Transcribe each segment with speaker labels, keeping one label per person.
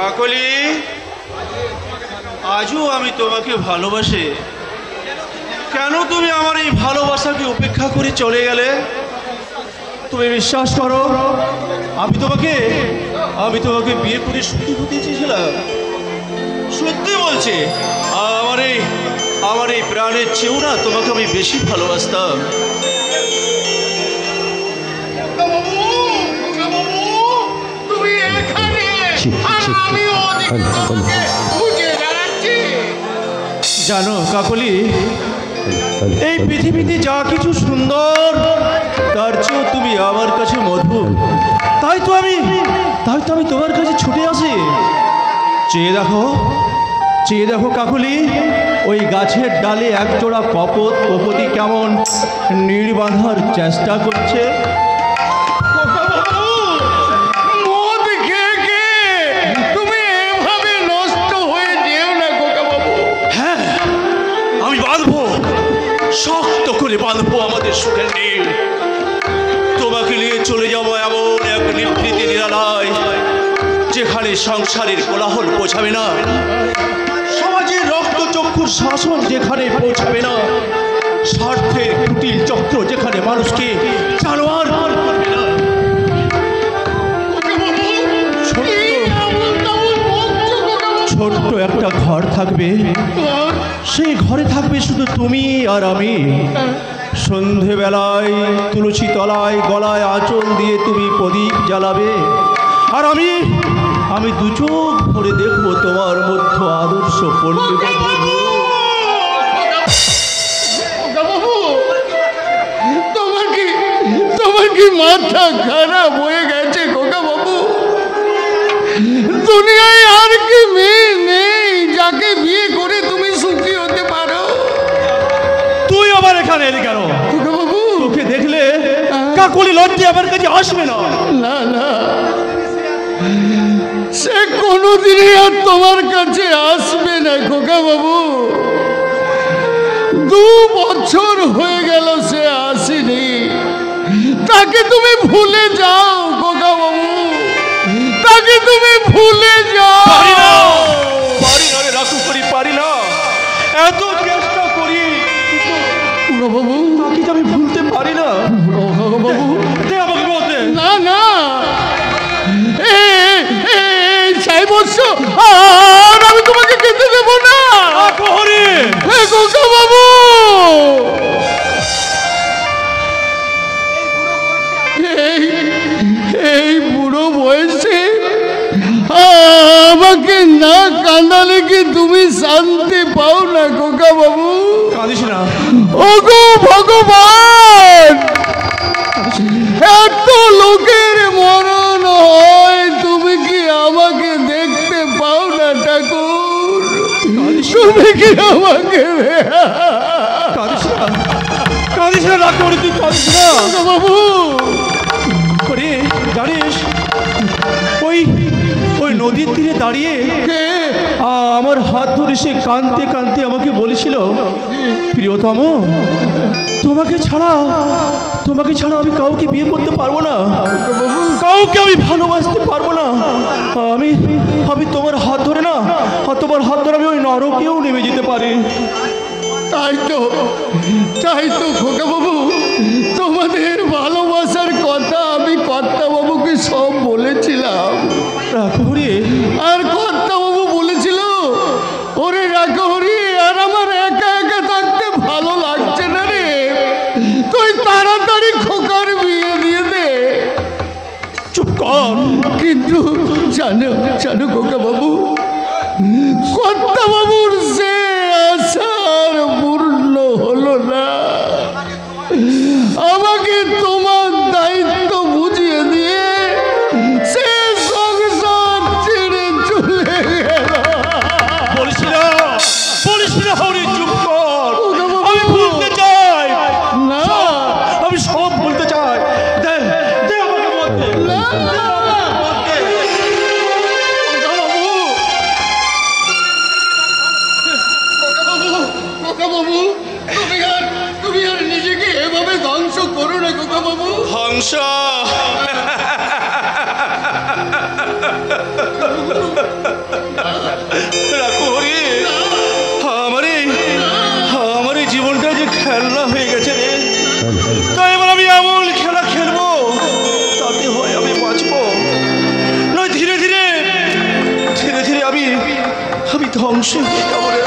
Speaker 1: কাকলি, আজও আমি তোমাকে ভালোবাসি। কেন তুমি আমার এই ভালোবাসাকে উপেক্ষা করে চলে গেলে? তুমি বিশ্বাস করো, আমি তোমাকে বিয়ে করে সুখী হতে চেয়েছিলাম। সত্যি বলছি, আমার এই প্রাণের চেয়েও না তোমাকে আমি বেশি ভালোবাসতাম। জানো কাকলি, এই পৃথিবীতে যা কিছু সুন্দর তার চেয়েও তুমি আমার কাছে মধুর। তাই তো আমি তোমার কাছে ছুটে আসি। চেয়ে দেখো কাকলি, ওই গাছের ডালে একজোড়া কপতি কেমন নীড় বাঁধার চেষ্টা করছে। শক্ত করে বাঁধবো আমাদের সুখের নীড়। তোমাকে নিয়ে চলে যাবো এমন এক নিভৃতি নিরালয়, যেখানে সংসারের কোলাহল পৌঁছাবে না, সমাজের রক্তচক্ষুর শাসন যেখানে পৌঁছাবে না, স্বার্থের কুটিল চক্র যেখানে মানুষকে জানোয়ার করবে না। ছোট্ট একটা ঘর থাকবে, সেই ঘরে থাকবে শুধু তুমি আর আমি। সন্ধেবেলায় তুলসী তলায় গলায় আঁচল দিয়ে তুমি প্রদীপ জ্বালাবে, আর আমি দু চোখ ভরে দেখবো তোমার মধ্যে আদর্শ পড়বে।
Speaker 2: তোমার কি মাথা খারাপ হয়ে গেছে খোকা বাবু? দুনিয়ায় আর কি মেয়ে নেই যাকে বিয়ে করে তুমি সুখী হতে পারো?
Speaker 1: তুই আবার এখানে এলি কেন?
Speaker 2: বাবু,
Speaker 1: তোকে দেখলে কাকলি লজ্জা আমার কাছে আসবে না?
Speaker 2: না না, সে কোনোদিনই আর তোমার কাছে আসবে না খোকা বাবু। 2 বছর হয়ে গেল সে আসেনি। তাকে তুমি ভুলে যাও খোকা বাবু, তাকে তুমি ভুলে যাও।
Speaker 1: পারি না রে রাখু করি, পারি না। এত চেষ্টা করি বাবু, তাকে তো আমি ভুলতে পারি না বাবু। আমাকে বলতে
Speaker 2: না না, সেই বৎস আর আমি তোমাকে খেতে দেবো না খোকা বাবু। এই বুড়ো বয়সে আমাকে না কাঁদালে কি তুমি শান্তি পাও না খোকা বাবু?
Speaker 1: কাঁদিস না।
Speaker 2: ওগো ভগবান, এত লোকের মরণ হয়, তুমি কি আমাকে দেখতে পাও না ঠাকুর? তুমি কি আমাকে
Speaker 1: কাঁদিস না, রাগ করে তুই কাঁদিস না
Speaker 2: বাবু।
Speaker 1: জানিস, ওই নদীর তীরে দাঁড়িয়ে আমার হাত ধরে সে কাঁদতে কাঁদতে আমাকে বলেছিল, প্রিয়তম, তোমাকে ছাড়া আমি কাউকে বিয়ে করতে পারবো না, কাউকে আমি ভালোবাসতে পারবো না। আমি তোমার হাত ধরে আমি ওই নরকেও নেমে যেতে পারি।
Speaker 2: তাই তো খোকা বাবু, তোমাদের ভালোবাসার কথা আমি কর্তা বাবুকে সব বলেছিলাম। আর কর্তা বাবু বলেছিল, ওরে রাখহরি, আর আমার একা একা থাকতে ভালো লাগছে না রে, তুই তাড়াতাড়ি খোকার বিয়ে দিয়ে দে।
Speaker 1: চুপ কর।
Speaker 2: কিন্তু জানো খোকা বাবু, কর্তা বাবুর সে আশার পূর্ণ হলো না। আমাকে তোমার দায়িত্ব বুঝিয়ে দিয়ে সে সংসার ছেড়ে চলে গেল।
Speaker 1: বলিস না হরি, চুপ কর। আমি ভুলতে চাই
Speaker 2: না,
Speaker 1: আমি সব ভুলতে চাই। দে আমাকে বলতে।
Speaker 2: না
Speaker 1: অবশ্যই ভিক্ষা করে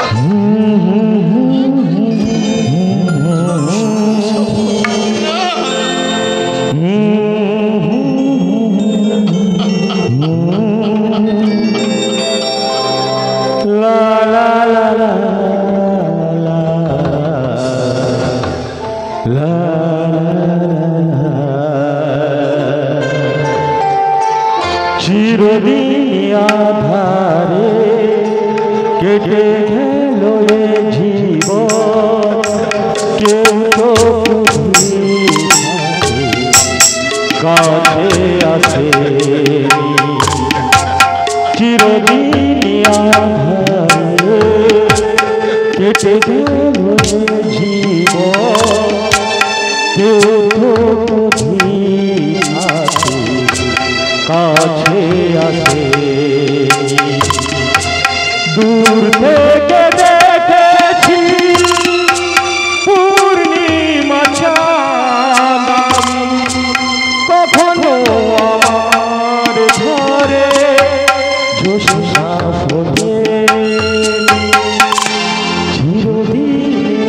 Speaker 3: চিরদিন আধারে কেটে গেল এ জীবন, কেউ তো কাছে আসেনি। চিরদিন আধারে কেটে গেল এ জীবন, কেউ তো কাছে আসে। দূর থেকে দেখেছি পূর্ণিমা চাঁদ, কখনো আমার ঘরে জ্যোৎস্না ফোটে। চিরদিন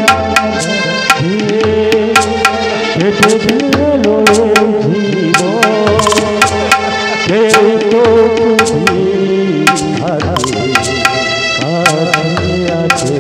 Speaker 3: কেটে গেল জীবন, কেউ তো কাছে আছে।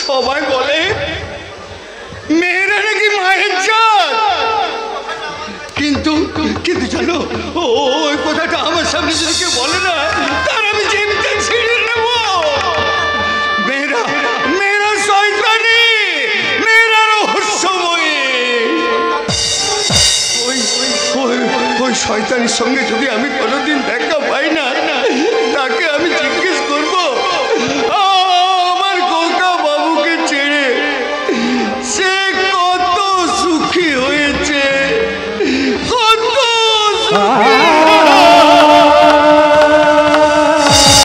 Speaker 2: সবাই বলে মেয়েরা নাকি মায়ের জাত, কিন্তু কিন্তু জানো ওই কথাটা আমার সামনে যদি কেউ বলে না, তার আমি জীবনটা ছিঁড়ে নেব। মেয়েরা মেয়েরা শয়তানি, মেয়েরা রহস্যময়ী। ওই ওই ওই শয়তানির সঙ্গে যদি